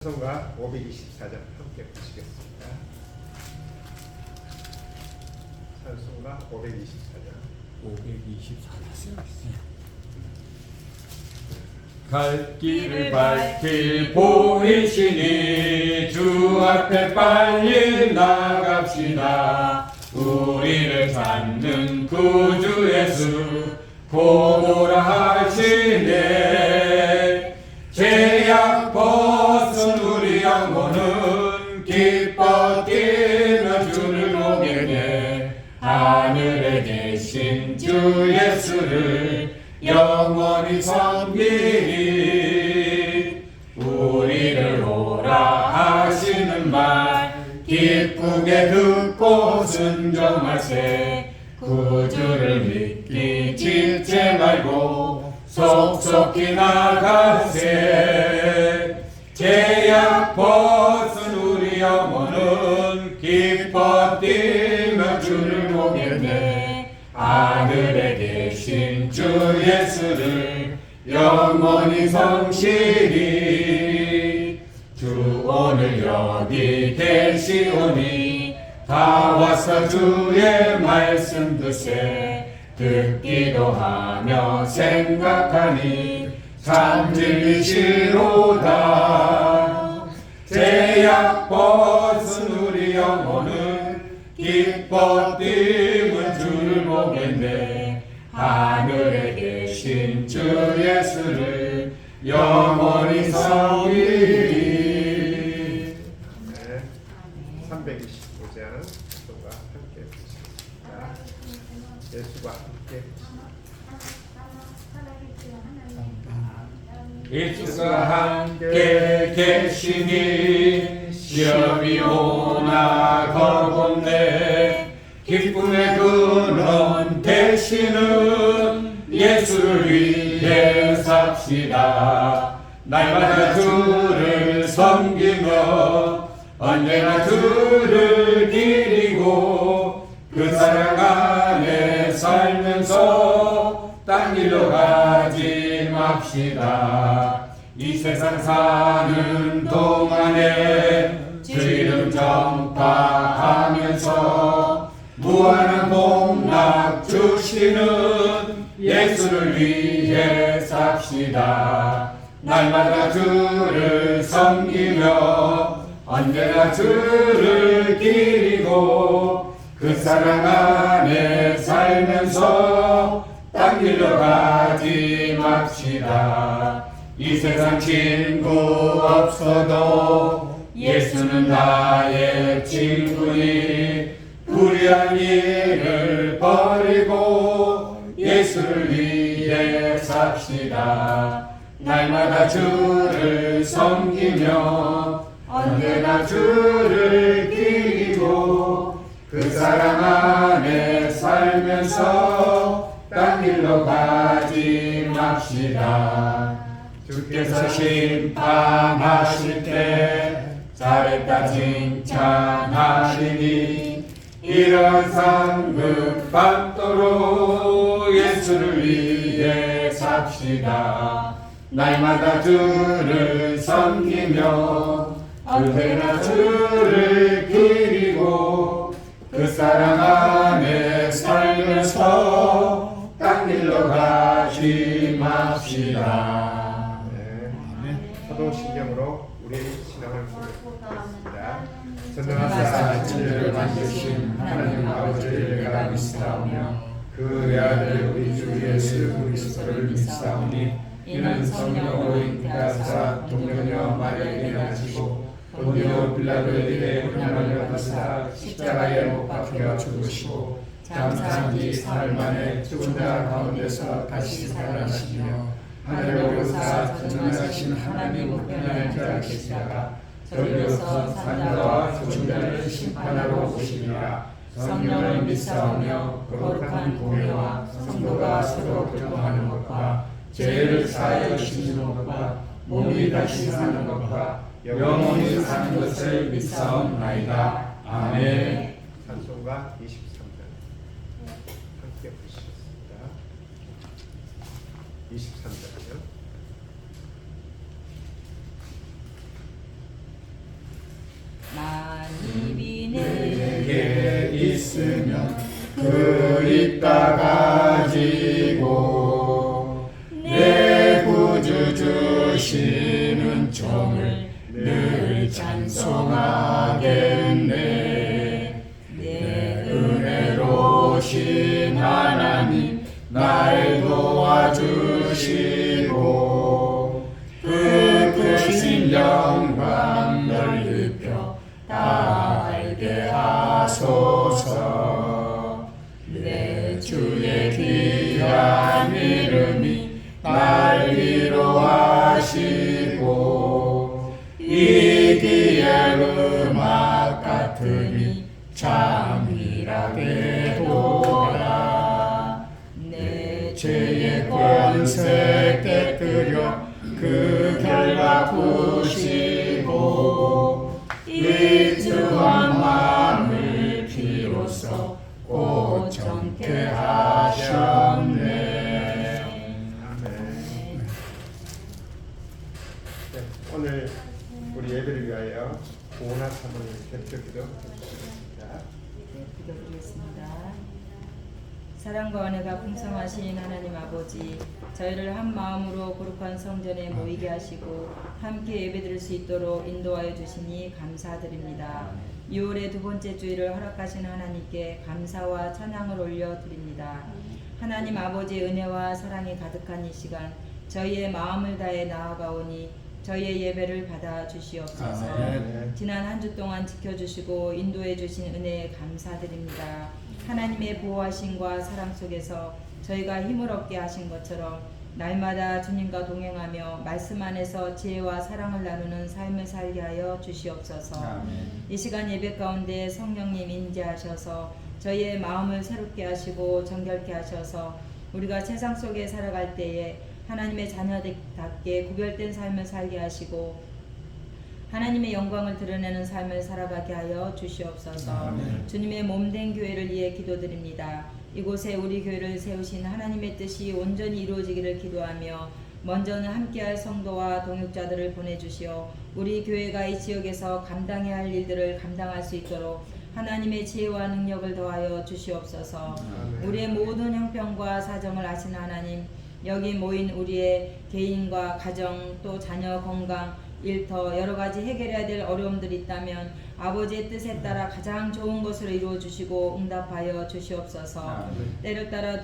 찬송가 524장 함께 보시겠습니다. 찬송가 524장. 524장. 갈 길을 밝히 보이시니 주 앞에 빨리 나갑시다. 우리를 찾는 구주 예수 보라 하시네. 죄악 벗은 우리 영혼은 기뻐 뛰며 주를 보겠네. 하늘에 계신 주 예수를 영원히 섬기리. 우리를 오라 하시는 말 기쁘게 듣고 순종하세. 구주를 믿기 지체 말고 속속히 나가세. 죄악 벗은 우리 영혼은 기뻐 뛰며 주를 보겠네. 하늘에 계신 주 예수를 영원히 성실히. 주 오늘 여기 계시오니 다 와서 주의 말씀 듣세. 듣기도 하며 생각하니 참 진리시로다. 죄악 벗은 우리 영혼은 기뻐 뛰며 주를 보겠네. 하늘에 계신 주 예수를 영원히 섬기리. 325장 찬송가 함께 보시겠습니다. 예수와 함께 예수가 함께 계시니 시험이 오나 걸어본네. 기쁨의 근원 되시는 예수를 위해 삽시다. 날마다 주를 섬기며 언제나 주를 기리고 그 사랑 안에 살면서 딴 길로 가지 맙시다. 이 세상 사는 동안에 주 이름 전파하면서 무한한 복락 주시는 예수를 위해 삽시다. 날마다 주를 섬기며 언제나 주를 기리고 그 사랑 안에 살면서 딴 길로 가지 맙시다. 이 세상 친구 없어도 예수는 나의 친구니 불의한 일을 버리고 예수를 위해 삽시다. 날마다 주를 섬기며 언제나 주를 기리고 그 사랑 안에 살면서 딴 길로 가지 맙시다. 주께서 심판하실 때 잘했다 칭찬하시니 이런 상급 받도록 예수를 위해 삽시다. 날마다 주를 섬기며 언제나 주를 기리고 그 사랑 안에 살면서 딴 길로 가지 맙시다. 사도신경으로 우리의 신앙을 고백하겠습니다. 전능하사 진리를 만드신 하나님 아버지를 내가 믿사오며 그 외아들 우리 주 예수 그리스도를 믿사오니 이는 성령으로 잉태하사 동정녀 마리아에게 나시고 본디오 빌라도에게 고난을 받으사 십자가에 못 박혀 죽으시고 장사한 지 사흘 만에 죽은 자 가운데서 다시 살아나시며 하늘에 오르사 전능하신 하나님 우편에 앉아 계시다가 저리로서 산자와 죽은 자를 심판하러 오시리라. 성령을 믿사오며 거룩한 공회와 성도가 서로 교통하는 것과 죄를 사하여 주시는 것과 몸이 다시 사는 것과 영원히 사는 것을 믿사옵나이다. 아멘. 찬송가 23장 함께 보시겠습니다. 23장이요. 내게 있으면 그 있다 가지고 내 구주 주시는 종을 늘 찬송하겠네. 내 은혜로우신 하나님 날 도와주시고 그 크신 영광 넓혀 다 알게 하소서. 내 주의 귀한 이름이 날 위로하시고 이기의 음악 같으니 참일하게 도라. 내 죄의 권세 깨뜨려 그 결과 푸시고 일주한 마음을 비로소 고정케 하셨네. 아멘. 네, 오늘 우리 예배를 위하여 오나 사모님 대표 기도 해주십니다. 네, 기도드리겠습니다. 사랑과 은혜가 풍성하신 하나님 아버지, 저희를 한 마음으로 거룩한 성전에 모이게 하시고 함께 예배드릴 수 있도록 인도하여 주시니 감사드립니다. 6월의 두 번째 주일을 허락하신 하나님께 감사와 찬양을 올려드립니다. 하나님 아버지의 은혜와 사랑이 가득한 이 시간, 저희의 마음을 다해 나아가오니 저희의 예배를 받아 주시옵소서. 아멘. 지난 한 주 동안 지켜주시고 인도해 주신 은혜에 감사드립니다. 하나님의 보호하심과 사랑 속에서 저희가 힘을 얻게 하신 것처럼 날마다 주님과 동행하며 말씀 안에서 지혜와 사랑을 나누는 삶을 살게 하여 주시옵소서. 아멘. 이 시간 예배 가운데 성령님 임재하셔서 저희의 마음을 새롭게 하시고 정결케 하셔서 우리가 세상 속에 살아갈 때에 하나님의 자녀답게 구별된 삶을 살게 하시고 하나님의 영광을 드러내는 삶을 살아가게 하여 주시옵소서. 아멘. 주님의 몸된 교회를 위해 기도드립니다. 이곳에 우리 교회를 세우신 하나님의 뜻이 온전히 이루어지기를 기도하며 먼저는 함께할 성도와 동역자들을 보내주시어 우리 교회가 이 지역에서 감당해야 할 일들을 감당할 수 있도록 하나님의 지혜와 능력을 더하여 주시옵소서. 아멘. 우리의 모든 형편과 사정을 아시는 하나님, 여기 모인 우리의 개인과 가정 또 자녀 건강 일터 여러 가지 해결해야 될 어려움들이 있다면 아버지의 뜻에 따라 가장 좋은 것으로 이루어 주시고 응답하여 주시옵소서. 아멘. 때를 따라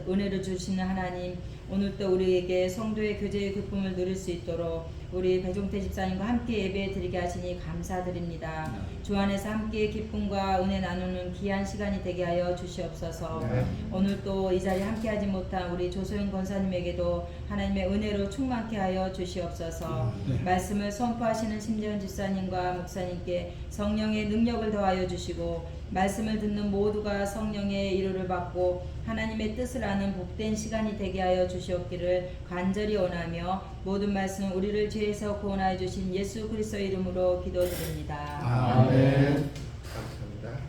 은혜를 주시는 하나님, 오늘도 우리에게 성도의 교제의 기쁨을 누릴 수 있도록 우리 배종태 집사님과 함께 예배 드리게 하시니 감사드립니다. 주 안에서 함께 기쁨과 은혜 나누는 귀한 시간이 되게 하여 주시옵소서. 네. 오늘 또 이 자리에 함께하지 못한 우리 조소영 권사님에게도 하나님의 은혜로 충만케 하여 주시옵소서. 말씀을 선포하시는 심재현 집사님과 목사님께 성령의 능력을 더하여 주시고 말씀을 듣는 모두가 성령의 위로를 받고 하나님의 뜻을 아는 복된 시간이 되게 하여 주시옵기를 간절히 원하며 모든 말씀 우리를 죄에서 구원하여 주신 예수 그리스도의 이름으로 기도드립니다. 아멘. 감사합니다.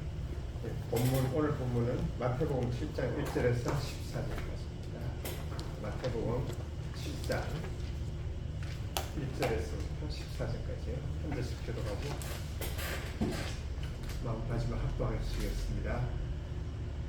네, 오늘 본문은 마태복음 7장 1절에서 14절까지입니다. 마태복음 7장 1절에서부터 14절까지요. 한 절씩 기도하고 마지막 합동하시겠습니다.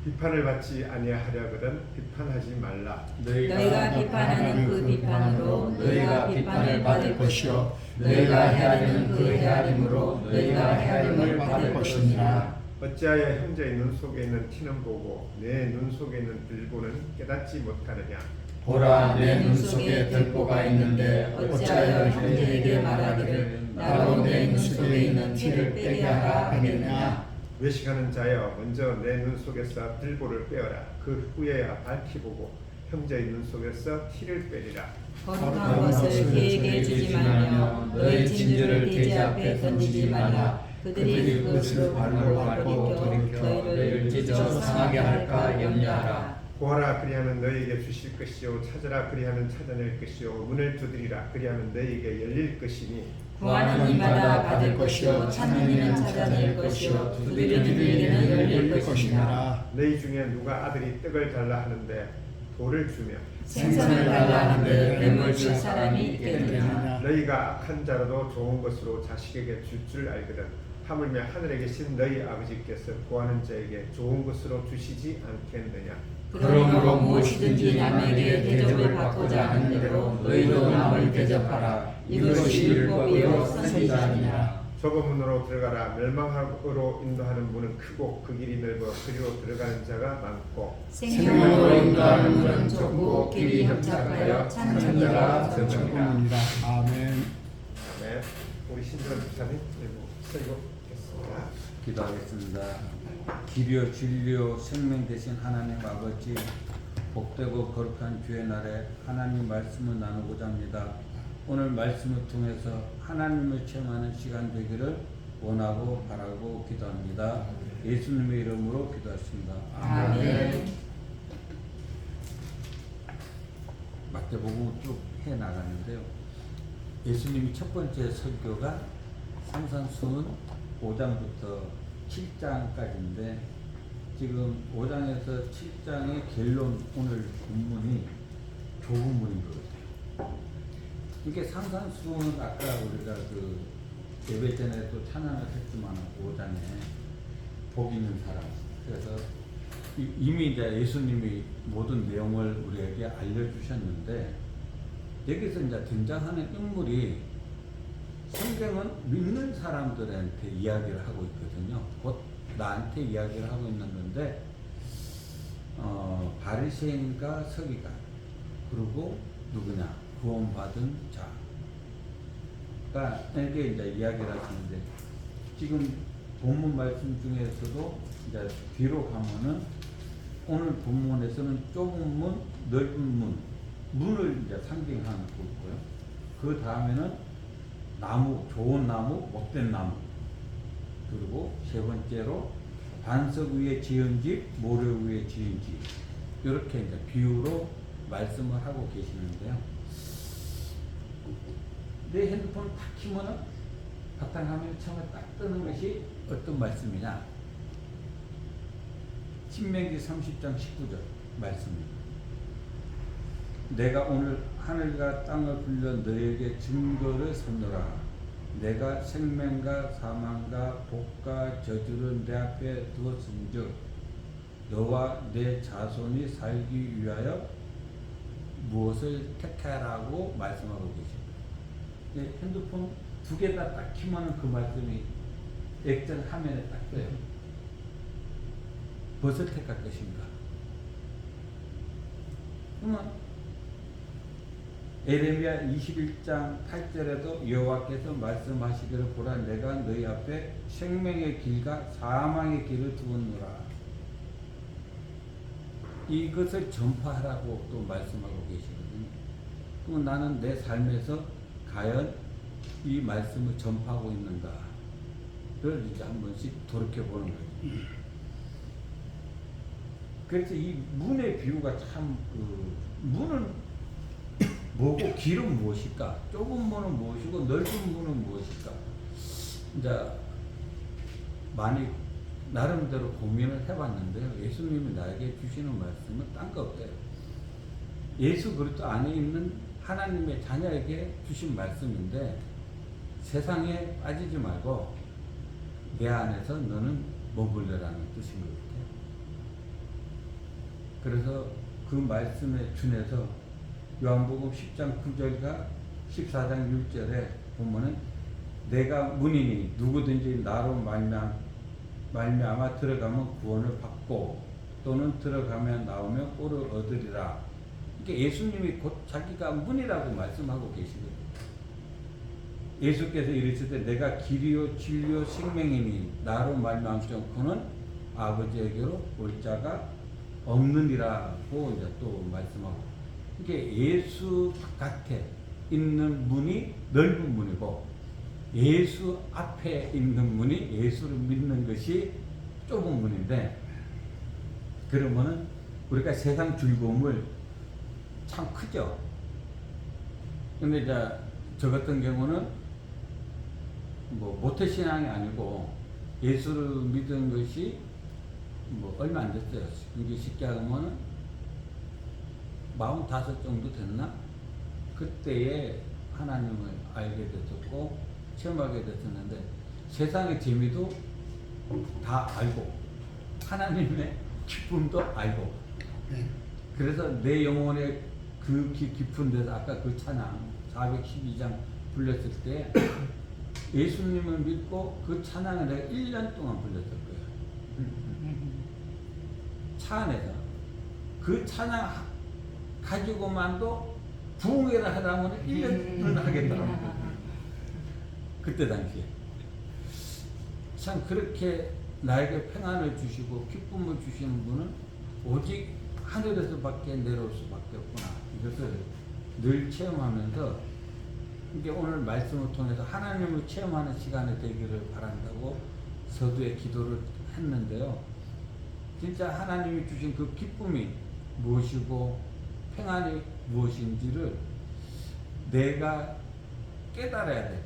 비판을 받지 아니하려거든 비판하지 말라. 너희가 비판하는 그 비판으로 너희가 비판을 받을 것이요 너희가 헤아리는 그 헤아림으로 너희가 헤아림을 받을 것이니라. 어찌하여 형제의 눈 속에 있는 티는 보고 내 눈 속에 있는 들보는 깨닫지 못하느냐. 보라, 내 눈 속에 들보가 있는데 어찌하여 형제에게 말하기를 나로 내 눈 속에 있는 티를 빼게 하라 하겠느냐. 외식하는 자여, 먼저 내 눈 속에서 들보를 빼어라. 그 후에야 밝히 보고 형제의 눈 속에서 티를 빼리라. 거룩한 것을 그에게 주지 말며 너희 진주를 돼지 앞에 던지지 말라. 그들이 그것을 발로 밟고 돌이켜 너희를 찢어 상하게 할까 염려하라. 구하라 그리하면 너희에게 주실 것이요 찾으라 그리하면 찾아낼 것이요 문을 두드리라 그리하면 너희에게 열릴 것이니 구하는 이마다 받을 것이요 찾는 이는 찾아낼 것이요 두드리는 이에게는 열릴 것이니라. 너희 중에 누가 아들이 떡을 달라 하는데 돌을 주며 생선을 달라 하는데 뱀을 줄 사람이 있겠느냐. 너희가 악한 자라도 좋은 것으로 자식에게 줄 줄 알거든 하물며 하늘에 계신 너희 아버지께서 구하는 자에게 좋은 것으로 주시지 않겠느냐. 그러므로 무엇이든지 남에게 대접을 받고자 하는 대로 너희도 남을 대접하라. 이것이 율법이요 선지자니라. 좁은 문으로 들어가라. 멸망으로 인도하는 문은 크고 그 길이 넓어 그리로 들어가는 자가 많고 생명으로 인도하는 문은 좁고 길이 협착하여 찾는 자가 적으니라. 아멘. 네, 우리 신전 집사님 설교했습니다. 기도하겠습니다. 길이요 진리요 생명 되신 하나님 아버지, 복되고 거룩한 주의 날에 하나님 말씀을 나누고자 합니다. 오늘 말씀을 통해서 하나님을 체험하는 시간 되기를 원하고 바라고 기도합니다. 예수님의 이름으로 기도하십니다. 아멘. 마태복음 쭉 해나가는데요. 예수님이 첫 번째 설교가 산상수훈 5장부터 7장까지인데 지금 5장에서 7장의 결론, 오늘 본문이 조문인 것 같아요. 이게 산상수훈은 아까 우리가 그 예배 전에도 찬양을 했지만 5장에 복 있는 사람, 그래서 이미 이제 예수님이 모든 내용을 우리에게 알려주셨는데 여기서 이제 등장하는 인물이 성경은 믿는 사람들한테 이야기를 하고 있거든요. 곧 나한테 이야기를 하고 있는 건데 바리새인과 서기관, 그리고 누구냐, 구원받은 자가 이렇게 이제 이야기를 하시는데 지금 본문 말씀 중에서도 이제 뒤로 가면은 오늘 본문에서는 좁은 문, 넓은 문을 이제 상징하고 있고요. 그 다음에는 나무, 좋은 나무, 못된 나무, 그리고 세 번째로 반석 위에 지은 집, 모래 위에 지은 집, 이렇게 이제 비유로 말씀을 하고 계시는데요. 내 핸드폰 딱 키면은 바탕화면에 처음에 딱 뜨는 것이 어떤 말씀이냐? 신명기 30장 19절 말씀입니다. 내가 오늘 하늘과 땅을 불려 너에게 증거를 삼노라. 내가 생명과 사망과 복과 저주를 내 앞에 두었은즉 너와 내 자손이 살기 위하여 무엇을 택하라고 말씀하고 계십니다. 핸드폰 두 개 다 딱 키면 그 말씀이 액정 화면에 딱 떠요. 무엇을 택할 것인가? 그러면 에레미야 21장 8절에도 여호와께서 말씀하시기를 보라, 내가 너희 앞에 생명의 길과 사망의 길을 두었노라. 이것을 전파하라고 또 말씀하고 계시거든요. 그럼 나는 내 삶에서 과연 이 말씀을 전파하고 있는가를 이제 한 번씩 돌이켜보는 거죠. 그래서 이 문의 비유가 참, 문은 뭐고 길은 무엇일까? 좁은 문은 무엇이고 넓은 문은 무엇일까? 이제 많이 나름대로 고민을 해봤는데요. 예수님이 나에게 주시는 말씀은 딴 거 없대요. 예수 그리스도 안에 있는 하나님의 자녀에게 주신 말씀인데 세상에 빠지지 말고 내 안에서 너는 머물러라는 뜻인 것 같아요. 그래서 그 말씀에 준해서 요한복음 10장 9절과 14장 6절에 보면은 내가 문이니 누구든지 나로 말미암아 들어가면 구원을 받고 또는 들어가면 나오면 꼴을 얻으리라. 이게 예수님이 곧 자기가 문이라고 말씀하고 계시거든요. 예수께서 이르시되 내가 길이요 진리요 생명이니 나로 말미암지 않고는 아버지에게로 올 자가 없느니라고 이제 또 말씀하고, 이게 예수 바깥에 있는 문이 넓은 문이고 예수 앞에 있는 문이 예수를 믿는 것이 좁은 문인데, 그러면은 우리가 세상 즐거움을 참 크죠. 근데 이제 저 같은 경우는 뭐 모태신앙이 아니고 예수를 믿은 것이 뭐 얼마 안 됐어요. 이게 쉽게 하면은 45 정도 됐나? 그때에 하나님을 알게 됐었고 체험하게 됐었는데 세상의 재미도 다 알고 하나님의 기쁨도 알고 그래서 내 영혼의 그 깊은 데서 아까 그 찬양 412장 불렸을 때 예수님을 믿고 그 찬양을 내가 1년 동안 불렸을 거예요. 차 안에서 그 찬양 가지고만도 부흥회를 하라면 1년은 하겠더라고요. 그때 당시에 참 그렇게 나에게 평안을 주시고 기쁨을 주시는 분은 오직 하늘에서밖에 내려올 수밖에 없구나. 이것을 늘 체험하면서 이게 오늘 말씀을 통해서 하나님을 체험하는 시간이 되기를 바란다고 서두에 기도를 했는데요. 진짜 하나님이 주신 그 기쁨이 무엇이고 평안이 무엇인지를 내가 깨달아야 되고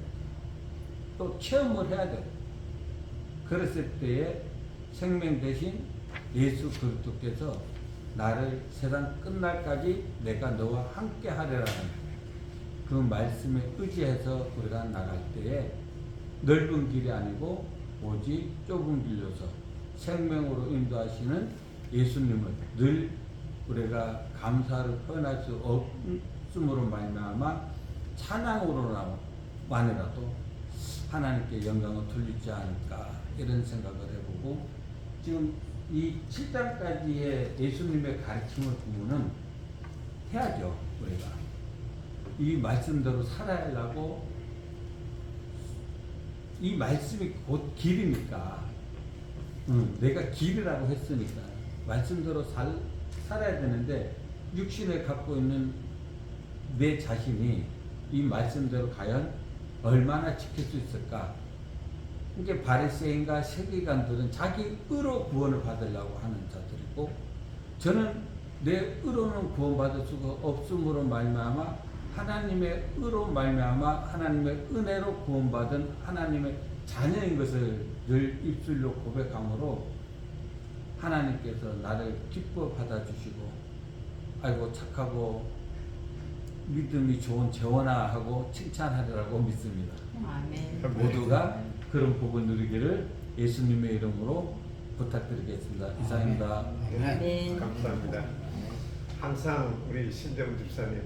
또 체험을 해야 되고 그랬을 때에 생명 대신 예수 그리스도께서 나를 세상 끝날까지 내가 너와 함께 하리라는 그 말씀에 의지해서 우리가 나갈 때에 넓은 길이 아니고 오직 좁은 길로서 생명으로 인도하시는 예수님을 늘 우리가 감사를 표현할 수 없음으로 말미암아 찬양으로만이라도 하나님께 영광을 돌리지 않을까 이런 생각을 해보고 지금 이 7장까지의 예수님의 가르침을 보면은 해야죠. 우리가 이 말씀대로 살아야하고 이 말씀이 곧 길이니까 내가 길이라고 했으니까 말씀대로 살아야 되는데 육신에 갖고 있는 내 자신이 이 말씀대로 과연 얼마나 지킬 수 있을까? 이게 바리새인과 세리관들은 자기 의로 구원을 받으려고 하는 자들이고 저는 내 의로는 구원받을 수가 없음으로 말미암아 하나님의 의로 말미암아 하나님의 은혜로 구원받은 하나님의 자녀인 것을 늘 입술로 고백함으로 하나님께서 나를 기뻐 받아주시고 아이고 착하고 믿음이 좋은 재원아 하고 칭찬하리라고 믿습니다. 아멘. 모두가 그런 복을 누리기를 예수님의 이름으로 부탁드리겠습니다. 이상입니다. 아멘. 감사합니다. 항상 우리 신정우 집사님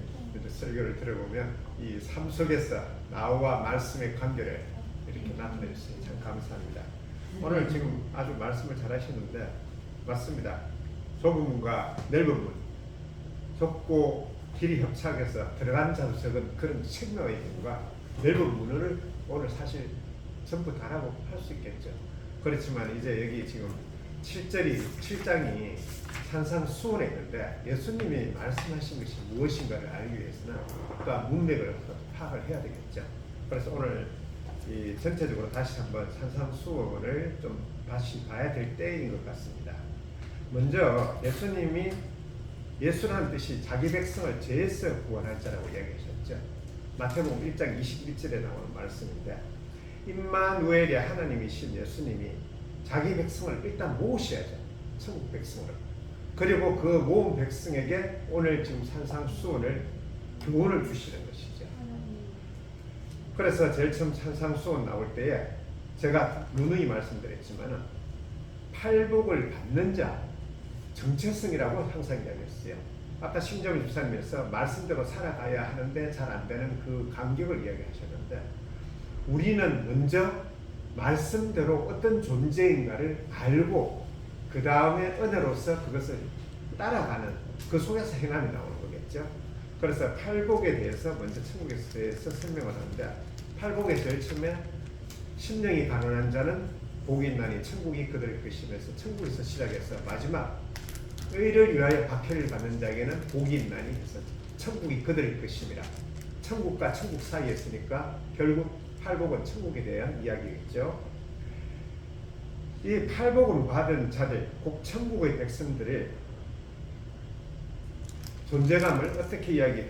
설교를 들어보면 이 삶 속에서 나와 말씀의 관계를 이렇게 나타내 주시니 참 감사합니다. 오늘 지금 아주 말씀을 잘 하시는데 맞습니다. 좁은 문과 넓은 문, 좁고 길이 협착해서 들어간 자도 적은 그런 생명의 문과 넓은 문을 오늘 사실 전부 다라고 할 수 있겠죠. 그렇지만 이제 여기 지금 7장이 산상수훈에 있는데 예수님이 말씀하신 것이 무엇인가를 알기 위해서는 그 문맥을 파악을 해야 되겠죠. 그래서 오늘 이 전체적으로 다시 한번 산상수훈을 좀 다시 봐야 될 때인 것 같습니다. 먼저 예수님이 예수라는 뜻이 자기 백성을 죄에서 구원할 자라고 이야기하셨죠. 마태복음 1장 21절에 나오는 말씀인데 임마누엘이 하나님이신 예수님이 자기 백성을 일단 모으셔야죠. 천국 백성을. 그리고 그 모은 백성에게 오늘 지금 산상수훈을 교훈을 주시는 것이죠. 그래서 제일 처음 산상수훈 나올 때에 제가 누누이 말씀드렸지만 팔복을 받는 자 정체성이라고 항상 이야기했어요. 아까 심정희 집사님께서 말씀대로 살아가야 하는데 잘 안 되는 그 간격을 이야기하셨는데 우리는 먼저 말씀대로 어떤 존재인가를 알고 그 다음에 은혜로서 그것을 따라가는 그 속에서 행함이 나오는 거겠죠. 그래서 팔복에 대해서 먼저 천국에 대해서 설명을 하는데 팔복의 제일 처음에 심령이 가난한 자는 복이 있나니 천국이 그들의 것이면서 천국에서 시작해서 마지막 의를 위하여 박해를 받는 자에게는 복이 있나니 해서 천국이 그들의 것임이라. 천국과 천국 사이에 있으니까 결국 팔복은 천국에 대한 이야기겠죠. 이 팔복을 받은 자들, 곧 천국의 백성들의 존재감을 어떻게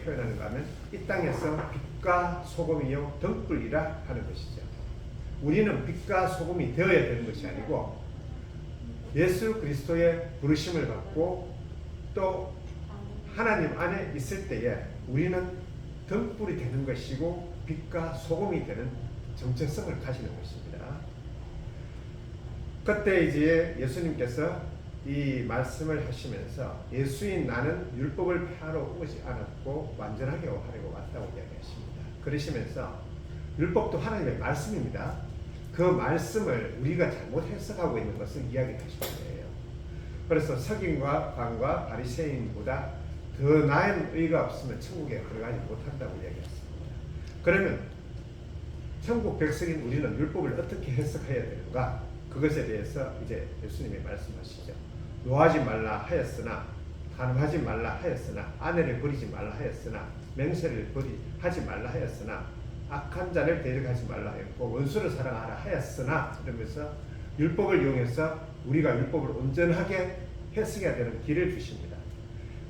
표현하는가 하면 이 땅에서 빛과 소금이요 등불이라 하는 것이죠. 우리는 빛과 소금이 되어야 되는 것이 아니고 예수 그리스도의 부르심을 받고 또 하나님 안에 있을 때에 우리는 등불이 되는 것이고 빛과 소금이 되는 정체성을 가지는 것입니다. 그때 이제 예수님께서 이 말씀을 하시면서 예수인 나는 율법을 폐하러 오지 않았고 완전하게 하려고 왔다고 이야기하십니다. 그러시면서 율법도 하나님의 말씀입니다. 그 말씀을 우리가 잘못 해석하고 있는 것을 이야기하시는 거예요. 그래서 서기관과 관과 바리새인보다 더 나은 의가 없으면 천국에 들어가지 못한다고 이야기했습니다. 그러면 천국 백성인 우리는 율법을 어떻게 해석해야 되는가? 그것에 대해서 이제 예수님이 말씀하시죠. 노하지 말라 하였으나, 간음하지 말라 하였으나, 아내를 버리지 말라 하였으나, 맹세를 하지 말라 하였으나, 악한 자를 대적하지 말라 하였고 원수를 사랑하라 하였으나, 이러면서 율법을 이용해서 우리가 율법을 온전하게 해석해야 되는 길을 주십니다.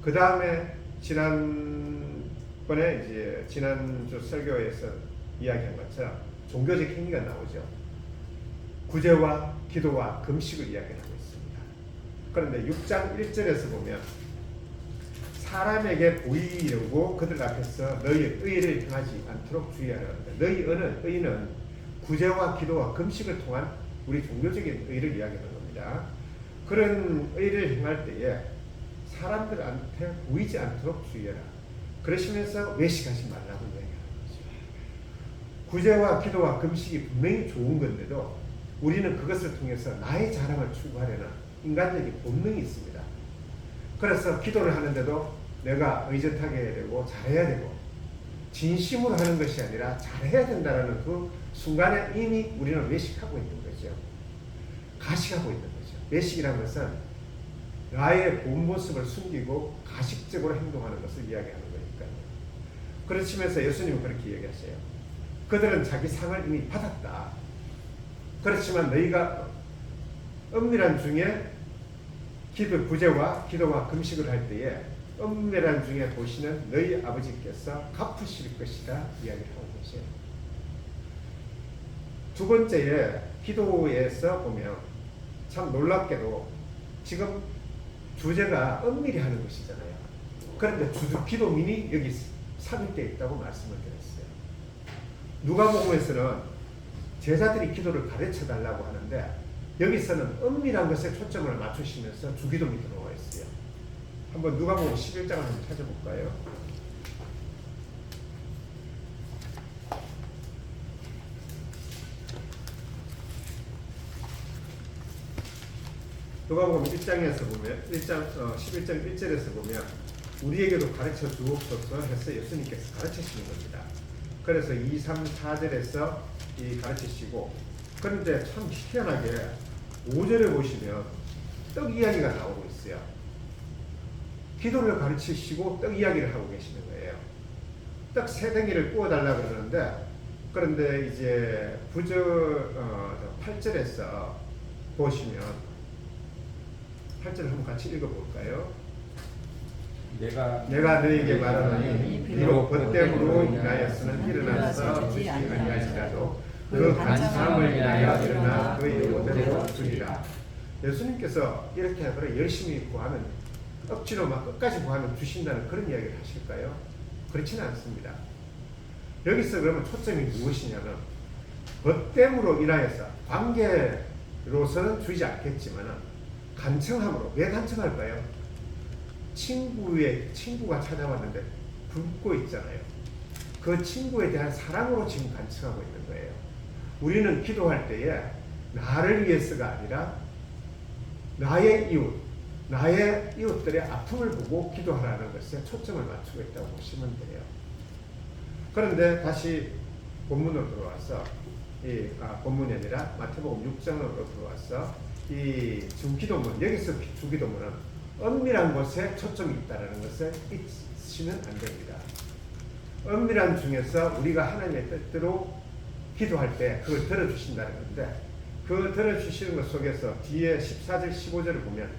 그 다음에 지난번에 이제 지난주 설교에서 이야기한 것처럼 종교적 행위가 나오죠. 구제와 기도와 금식을 이야기하고 있습니다. 그런데 6장 1절에서 보면 사람에게 보이려고 그들 앞에서 너희 의를 행하지 않도록 주의하라 합니다. 너희 의는 구제와 기도와 금식을 통한 우리 종교적인 의를 이야기하는 겁니다. 그런 의를 행할 때에 사람들한테 보이지 않도록 주의해라. 그러시면서 외식하지 말라고 이야기하는 거죠. 구제와 기도와 금식이 분명히 좋은 건데도 우리는 그것을 통해서 나의 자랑을 추구하려는 인간적인 본능이 있습니다. 그래서 기도를 하는데도 내가 의젓하게 해야 되고 잘해야 되고 진심으로 하는 것이 아니라 잘해야 된다는 그 순간에 이미 우리는 외식하고 있는 거죠. 가식하고 있는 거죠. 외식이라는 것은 나의 본 모습을 숨기고 가식적으로 행동하는 것을 이야기하는 거니까요. 그러시면서 예수님은 그렇게 얘기하세요. 그들은 자기 상을 이미 받았다. 그렇지만 너희가 은밀한 중에 구제와 기도와 금식을 할 때에 은밀한 중에 보시는 너희 아버지께서 갚으실 것이다 이야기를 하고 계세요. 두 번째에 기도에서 보면 참 놀랍게도 지금 주제가 은밀히 하는 것이잖아요. 그런데 기도민이 여기 삽입되어 있다고 말씀을 드렸어요. 누가복음에서는 제자들이 기도를 가르쳐 달라고 하는데 여기서는 은밀한 것에 초점을 맞추시면서 주기도문이 들어와 있어요. 한번 누가복음 11장을 한번 찾아볼까요? 누가복음 1장에서 보면 11장 1절에서 보면 우리에게도 가르쳐 주옵소서 해서 예수님께서 가르치시는 겁니다. 그래서 2, 3, 4절에서 가르치시고 그런데 참 희한하게 5절에 보시면 떡 이야기가 나오고 있어요. 기도를 가르치시고 떡 이야기를 하고 계시는 거예요. 떡 3덩이를 구워달라 그러는데 그런데 이제 8절에서 보시면 8절을 한번 같이 읽어볼까요? 내가 너에게 말하노니 비록 벗됨으로 인하여서는 일어나서 주지 아니하시라도 그 간사함을 인하여 일어나 그의 의대로 주리라. 예수님께서 이렇게 하더라 열심히 구하면 억지로 막 끝까지 구하면 주신다는 그런 이야기를 하실까요? 그렇지는 않습니다. 여기서 그러면 초점이 무엇이냐면 벗됨으로 인하여서 관계로서는 주지 않겠지만 간청함으로. 왜 간청할까요? 친구가 찾아왔는데 굶고 있잖아요. 그 친구에 대한 사랑으로 지금 간청하고 있는 거예요. 우리는 기도할 때에 나를 위해서가 아니라 나의 이웃들의 아픔을 보고 기도하라는 것에 초점을 맞추고 있다고 보시면 돼요. 그런데 다시 본문으로 들어와서 본문이 아니라 마태복음 6장으로 들어와서 이 주기도문, 여기서 주기도문은 은밀한 곳에 초점이 있다는 것을 잊으시면 안 됩니다. 은밀한 중에서 우리가 하나님의 뜻대로 기도할 때 그걸 들어주신다는 건데 그 들어주시는 것 속에서 뒤에 14절 15절을 보면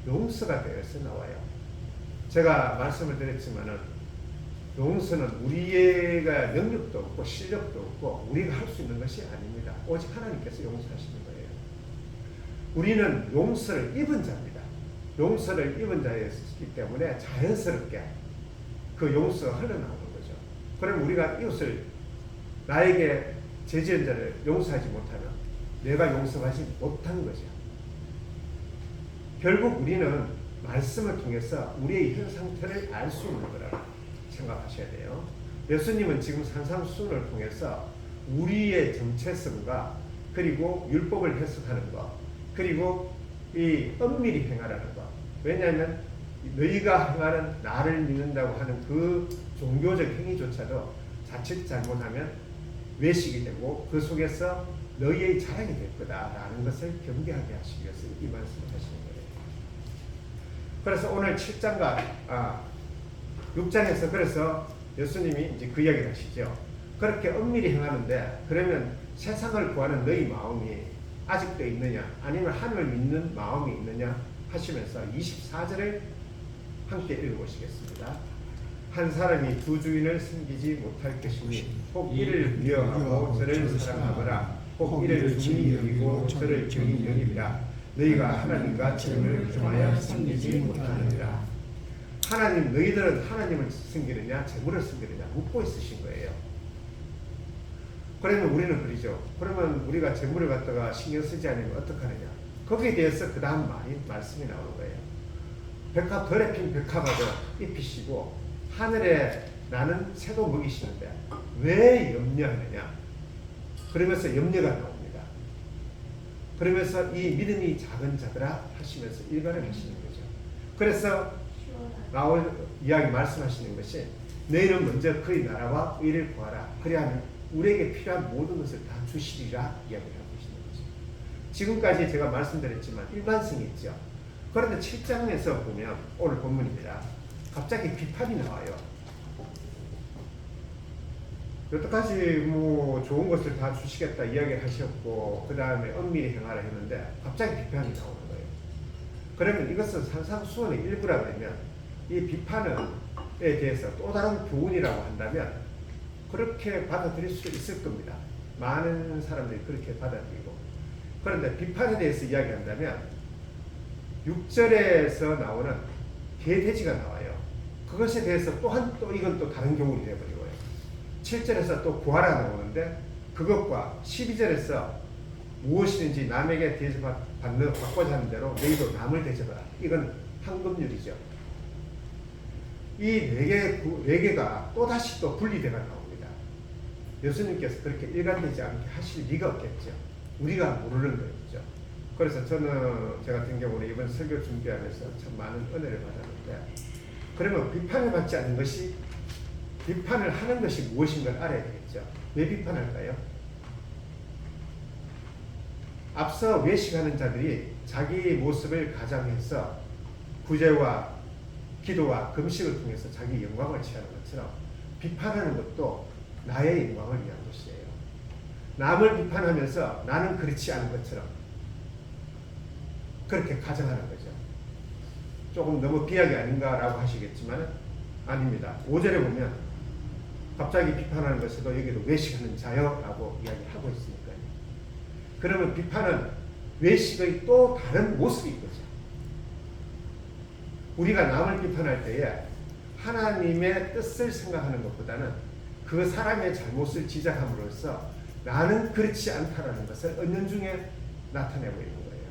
용서가 되어서 나와요. 제가 말씀을 드렸지만은 용서는 우리가 능력도 없고 실력도 없고 우리가 할 수 있는 것이 아닙니다. 오직 하나님께서 용서하시는 거예요. 우리는 용서를 입은 자입니다. 용서를 입은 자였기 때문에 자연스럽게 그 용서가 흘러나오는 거죠. 그럼 우리가 이웃을 나에게 죄지은 자를 용서하지 못하면 내가 용서하지 못한 거죠. 결국 우리는 말씀을 통해서 우리의 현 상태를 알 수 있는 거라고 생각하셔야 돼요. 예수님은 지금 산상수훈을 통해서 우리의 정체성과 그리고 율법을 해석하는 것, 그리고 이 엄밀히 행하라는 것. 왜냐하면 너희가 행하는 나를 믿는다고 하는 그 종교적 행위조차도 자칫 잘못하면 외식이 되고 그 속에서 너희의 자랑이 될 거다라는 것을 경계하게 하시기 위해서 이 말씀을 하시는 거예요. 그래서 오늘 7장과 6장에서 그래서 예수님이 이제 그 이야기를 하시죠. 그렇게 엄밀히 행하는데 그러면 세상을 구하는 너희 마음이 아직도 있느냐 아니면 하늘을 믿는 마음이 있느냐 하시면서 24절을 함께 읽어보시겠습니다. 한 사람이 두 주인을 섬기지 못할 것이니 혹 이를 미워하고 저를 사랑하거나 혹 이를 중히 여기고 저를 경히 여기리라. 너희가 하나님과 재물을 겸하여 섬기지 못하느니라. 하나님, 너희들은 하나님을 섬기느냐 재물을 섬기느냐 묻고 있으신 거예요. 그러면 우리는 그러죠. 그러면 우리가 재물을 갖다가 신경 쓰지 않으면 어떡하느냐. 거기에 대해서 그 다음 말씀이 나오는 거예요. 더럽힌 백합화도 입히시고 하늘에 나는 새도 먹이시는데 왜 염려하느냐. 그러면서 염려가 나옵니다. 그러면서 이 믿음이 작은 자들아 하시면서 일관을 하시는 거죠. 그래서 이야기 말씀하시는 것이 너희는 먼저 그의 나라와 의를 구하라. 그리하면 우리에게 필요한 모든 것을 다 주시리라 이야기를 하고 계시는 거죠. 지금까지 제가 말씀드렸지만 일관성이 있죠. 그런데 7장에서 보면 오늘 본문입니다. 갑자기 비판이 나와요. 여태까지 뭐 좋은 것을 다 주시겠다 이야기를 하셨고 그 다음에 엄밀히 행하라 했는데 갑자기 비판이 나오는 거예요. 그러면 이것은 산상수훈의 일부라 그러면 이 비판에 대해서 또 다른 교훈이라고 한다면 그렇게 받아들일 수 있을 겁니다. 많은 사람들이 그렇게 받아들이고. 그런데 비판에 대해서 이야기한다면 6절에서 나오는 개돼지가 나와요. 그것에 대해서 또한 이건 또 다른 교훈이 되어버리고요. 7절에서 또 구하라 나오는데 그것과 12절에서 무엇이든지 남에게 받고자 하는 대로 너희도 남을 대접하라. 이건 황금률이죠. 이 네 개가 또다시 또 분리되어 나옵니다. 예수님께서 그렇게 일관되지 않게 하실 리가 없겠죠. 우리가 모르는 거죠. 그래서 저는 제 같은 경우는 이번 설교 준비하면서 참 많은 은혜를 받았는데 그러면 비판을 받지 않는 것이 비판을 하는 것이 무엇인가를 알아야 되겠죠. 왜 비판할까요? 앞서 외식하는 자들이 자기 모습을 가장해서 구제와 기도와 금식을 통해서 자기 영광을 취하는 것처럼 비판하는 것도 나의 영광을 위한 것이에요. 남을 비판하면서 나는 그렇지 않은 것처럼 그렇게 가정하는 거죠. 조금 너무 비약이 아닌가라고 하시겠지만 아닙니다. 5절에 보면 갑자기 비판하는 것에도 여기도 외식하는 자여라고 이야기하고 있으니까요. 그러면 비판은 외식의 또 다른 모습인 거죠. 우리가 남을 비판할 때에 하나님의 뜻을 생각하는 것보다는 그 사람의 잘못을 지적함으로써 나는 그렇지 않다라는 것을 은연중에 나타내고 있는 거예요.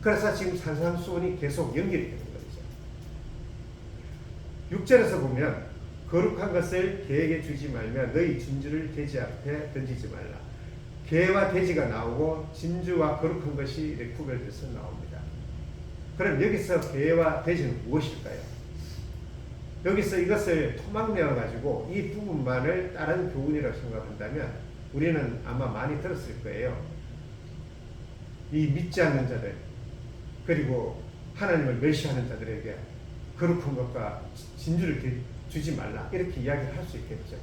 그래서 지금 산상수훈이 계속 연결이 되는 거죠. 6절에서 보면 거룩한 것을 개에게 주지 말며 너희 진주를 돼지 앞에 던지지 말라. 개와 돼지가 나오고 진주와 거룩한 것이 이렇게 구별돼서 나옵니다. 그럼 여기서 개와 돼지는 무엇일까요? 여기서 이것을 토막내어 가지고 이 부분만을 다른 교훈이라고 생각한다면 우리는 아마 많이 들었을 거예요. 이 믿지 않는 자들 그리고 하나님을 멸시하는 자들에게 거룩한 것과 진주를 주지 말라 이렇게 이야기를 할 수 있겠죠.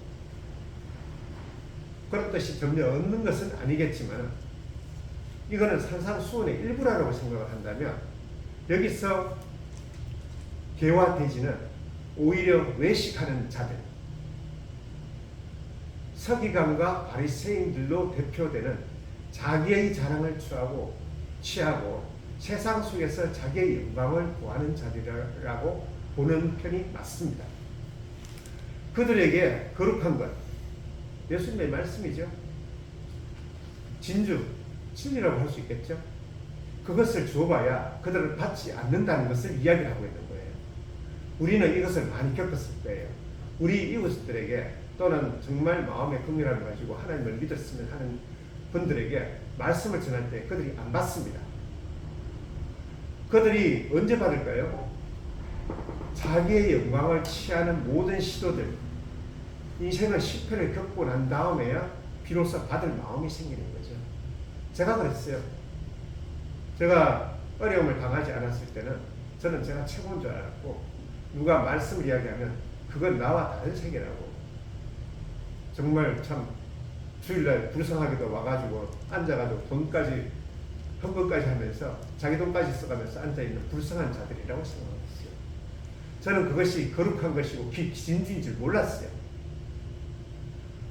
그런 뜻이 전혀 없는 것은 아니겠지만 이거는 산상수훈의 일부라고 생각을 한다면 여기서 개와 돼지는 오히려 외식하는 자들 서기관과 바리새인들로 대표되는 자기의 자랑을 취하고 세상 속에서 자기의 영광을 구하는 자들이라고 보는 편이 맞습니다. 그들에게 거룩한 것 예수님의 말씀이죠. 진주, 진리라고 할 수 있겠죠. 그것을 줘봐야 그들은 받지 않는다는 것을 이야기를 하고 있는 거예요. 우리는 이것을 많이 겪었을 거예요. 우리 이웃들에게 또는 정말 마음의 긍휼함을 가지고 하나님을 믿었으면 하는 분들에게 말씀을 전할 때 그들이 안 받습니다. 그들이 언제 받을까요? 자기의 영광을 취하는 모든 시도들, 인생의 실패를 겪고 난 다음에야 비로소 받을 마음이 생기는 거죠. 제가 그랬어요. 제가 어려움을 당하지 않았을 때는 저는 제가 최고인 줄 알았고, 누가 말씀을 이야기하면 그건 나와 다른 세계라고. 정말 참 주일날 불쌍하게도 와가지고 앉아가지고 돈까지 헌금까지 하면서 자기 돈까지 써가면서 앉아있는 불쌍한 자들이라고 생각했어요. 저는 그것이 거룩한 것이고 진주인 줄 몰랐어요.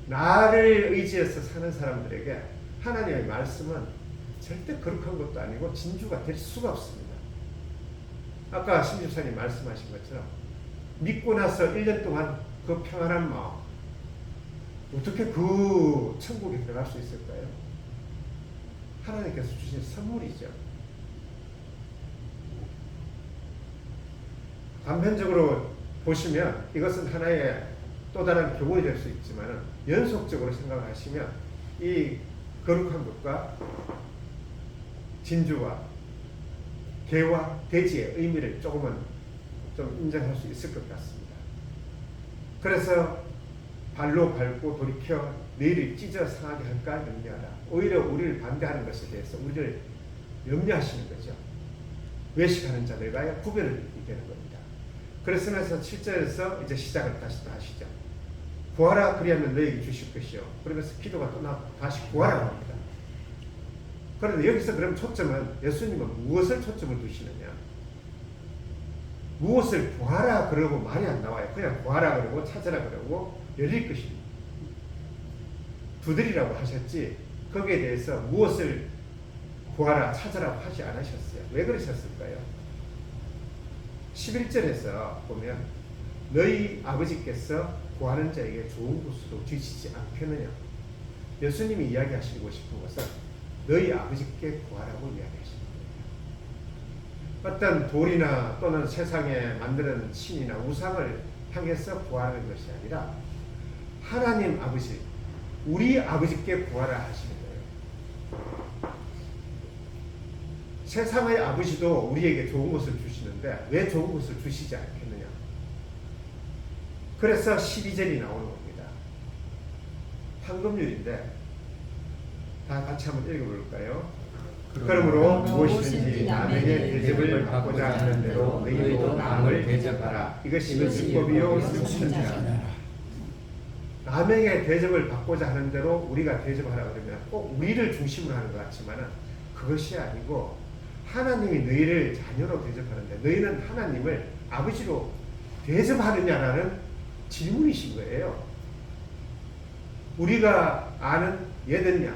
나를 의지해서 사는 사람들에게 하나님의 말씀은 절대 거룩한 것도 아니고 진주가 될 수가 없습니다. 아까 심집사님 말씀하신 것처럼 믿고 나서 1년 동안 그 평안한 마음, 어떻게 그 천국에 들어갈 수 있을까요? 하나님께서 주신 선물이죠. 단편적으로 보시면 이것은 하나의 또 다른 교훈이 될 수 있지만 연속적으로 생각하시면 이 거룩한 것과 진주와 개와 돼지의 의미를 조금은 좀 인정할 수 있을 것 같습니다. 그래서 발로 밟고 돌이켜 너희를 찢어 상하게 할까 염려하라. 오히려 우리를 반대하는 것에 대해서 우리를 염려하시는 거죠. 외식하는 자들과 구별을 이루게 되는 겁니다. 그랬으면서 7절에서 이제 시작을 다시 또 하시죠. 구하라 그리하면 너희에게 주실 것이요. 그러면서 기도가 또 다시 구하라고 합니다. 그런데 여기서 그럼 초점은 예수님은 무엇을 초점을 두시느냐? 무엇을 구하라 그러고 말이 안 나와요. 그냥 구하라 그러고 찾으라 그러고 열릴 것입니다. 두드리라고 하셨지 거기에 대해서 무엇을 구하라 찾으라고 하지 않으셨어요. 왜 그러셨을까요? 11절에서 보면 너희 아버지께서 구하는 자에게 좋은 곳으로 주시지 않겠느냐. 예수님이 이야기하시고 싶은 것은 너희 아버지께 구하라고 이야기하시는 거예요. 어떤 돌이나 또는 세상에 만드는 신이나 우상을 향해서 구하는 것이 아니라 하나님 아버지, 우리 아버지께 구하라 하시는 거예요. 세상의 아버지도 우리에게 좋은 것을 주시는데 왜 좋은 것을 주시지 않겠느냐. 그래서 12절이 나오는 겁니다. 황금률인데 다 같이 한번 읽어볼까요? 그러므로 무엇이든지 남에게 대접을 받고자 하는 대로 너희도 남을 대접하라. 이것이 율법이요 승천이라. 남에게 대접을 받고자 하는 대로 우리가 대접하라 그러면 꼭 우리를 중심으로 하는 것 같지만 그것이 아니고 하나님이 너희를 자녀로 대접하는데 너희는 하나님을 아버지로 대접하느냐라는 질문이신 거예요. 우리가 아는 예언약,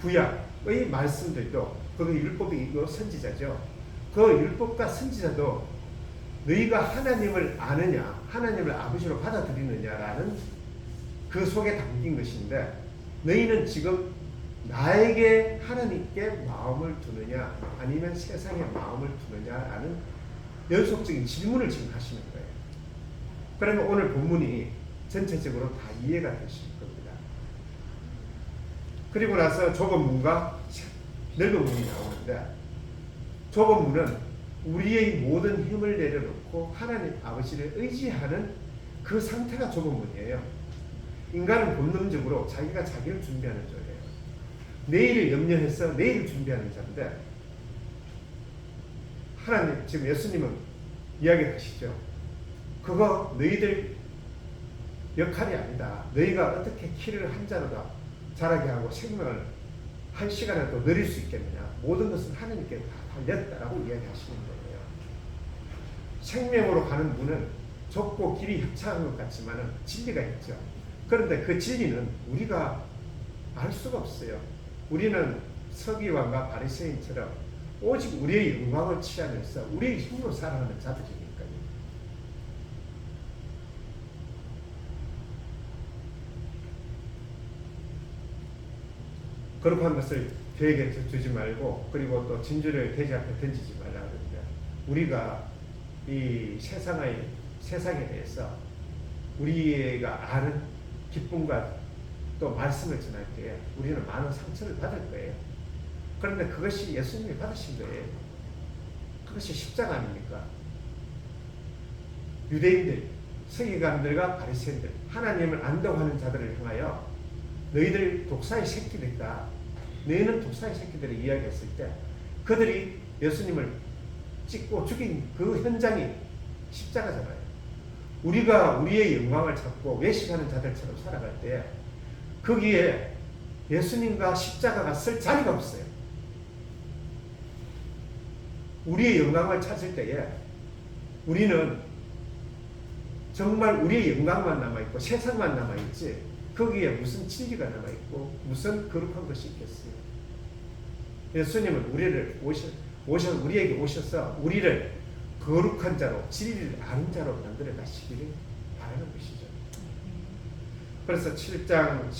구약의 말씀들도 그 율법이고 선지자죠. 그 율법과 선지자도 너희가 하나님을 아느냐, 하나님을 아버지로 받아들이느냐라는 그 속에 담긴 것인데 너희는 지금 나에게 하나님께 마음을 두느냐 아니면 세상에 마음을 두느냐라는 연속적인 질문을 지금 하시는 거예요. 그러면 오늘 본문이 전체적으로 다 이해가 되실 겁니다. 그리고 나서 좁은 문과 넓은 문이 나오는데 좁은 문은 우리의 모든 힘을 내려놓고 하나님 아버지를 의지하는 그 상태가 좁은 문이에요. 인간은 본능적으로 자기가 자기를 준비하는 자예요. 내일을 염려해서 내일을 준비하는 자인데 하나님, 지금 예수님은 이야기하시죠. 그거 너희들 역할이 아니다. 너희가 어떻게 키를 한 자로다 자라게 하고 생명을 한 시간에 또 누릴 수 있겠느냐. 모든 것은 하나님께 다 달렸다라고 이야기하시는 거예요. 생명으로 가는 문은 좁고 길이 협착한 것 같지만 진리가 있죠. 그런데 그 진리는 우리가 알 수가 없어요. 우리는 서기관과 바리새인처럼 오직 우리의 영광을 취하면서 우리의 힘으로 살아가는 자들이니까요. 거룩한 것을 계획에 두지 말고, 그리고 또 진주를 돼지 앞에 던지지 말라 그럽니다. 우리가 이 세상에 대해서 우리가 아는 기쁨과 또 말씀을 전할 때 우리는 많은 상처를 받을 거예요. 그런데 그것이 예수님이 받으신 거예요. 그것이 십자가 아닙니까? 유대인들, 서기관들과 바리새인들, 하나님을 안다고 하는 자들을 향하여 너희들 독사의 새끼들이다, 너희는 독사의 새끼들을 이야기했을 때 그들이 예수님을 찍고 죽인 그 현장이 십자가잖아요. 우리가 우리의 영광을 찾고 외식하는 자들처럼 살아갈 때 거기에 예수님과 십자가가 쓸 자리가 없어요. 우리의 영광을 찾을 때에 우리는 정말 우리의 영광만 남아있고 세상만 남아있지 거기에 무슨 진리가 남아있고 무슨 거룩한 것이 있겠어요. 예수님은 우리에게 오셔서 우리를 거룩한 자로, 진리를 아는 자로 만들어 가시기를 바라는 것이죠. 그래서 7장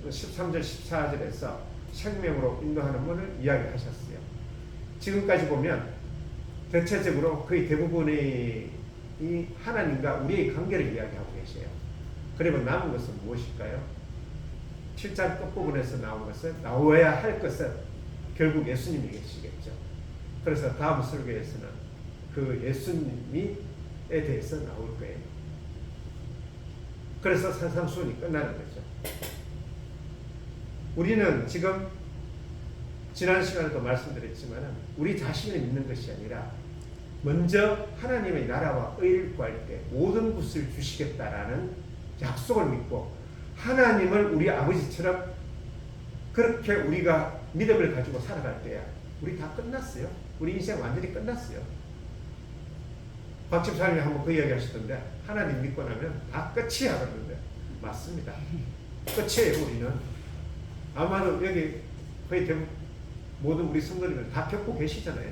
13절 14절에서 생명으로 인도하는 문을 이야기하셨어요. 지금까지 보면 대체적으로 거의 대부분의 이 하나님과 우리의 관계를 이야기하고 계세요. 그러면 남은 것은 무엇일까요? 7장 끝부분에서 나온 것은, 나와야 할 것은 결국 예수님이 계시겠죠. 그래서 다음 설교에서는 그 예수님에 대해서 나올 거예요. 그래서 산상수훈이 끝나는 거죠. 우리는 지금 지난 시간에도 말씀드렸지만 우리 자신을 믿는 것이 아니라 먼저 하나님의 나라와 의를 구할 때 모든 것을 주시겠다라는 약속을 믿고 하나님을 우리 아버지처럼 그렇게 우리가 믿음을 가지고 살아갈 때야 우리 다 끝났어요. 우리 인생 완전히 끝났어요. 박 집사님이 한번 그 이야기 하시던데 하나님 믿고 나면 다 끝이야 그러는데 맞습니다. 끝이에요. 우리는 아마도 여기 거의 모든 우리 성도님들 다 겪고 계시잖아요.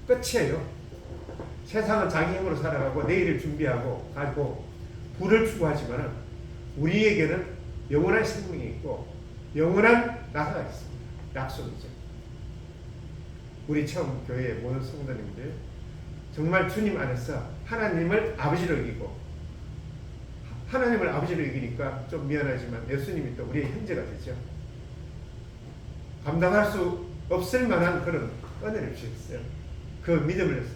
끝이에요. 세상은 자기 힘으로 살아가고 내일을 준비하고 가지고 부를 추구하지만 우리에게는 영원한 생명이 있고 영원한 나라가 있습니다. 약속이죠. 우리 처음 교회의 모든 성도님들 정말 주님 안에서 하나님을 아버지로 여기고 하나님을 아버지로 여기니까 좀 미안하지만 예수님이 또 우리의 형제가 되죠. 감당할 수 없을 만한 그런 은혜를 주셨어요. 그 믿음을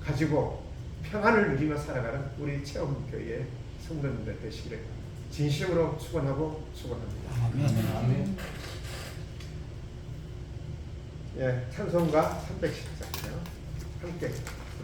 가지고 평안을 누리며 살아가는 우리 체험교회의 성도님들 되시기를 진심으로 축원하고 축원합니다. 아멘. 예, 찬송가 310장이요. 함께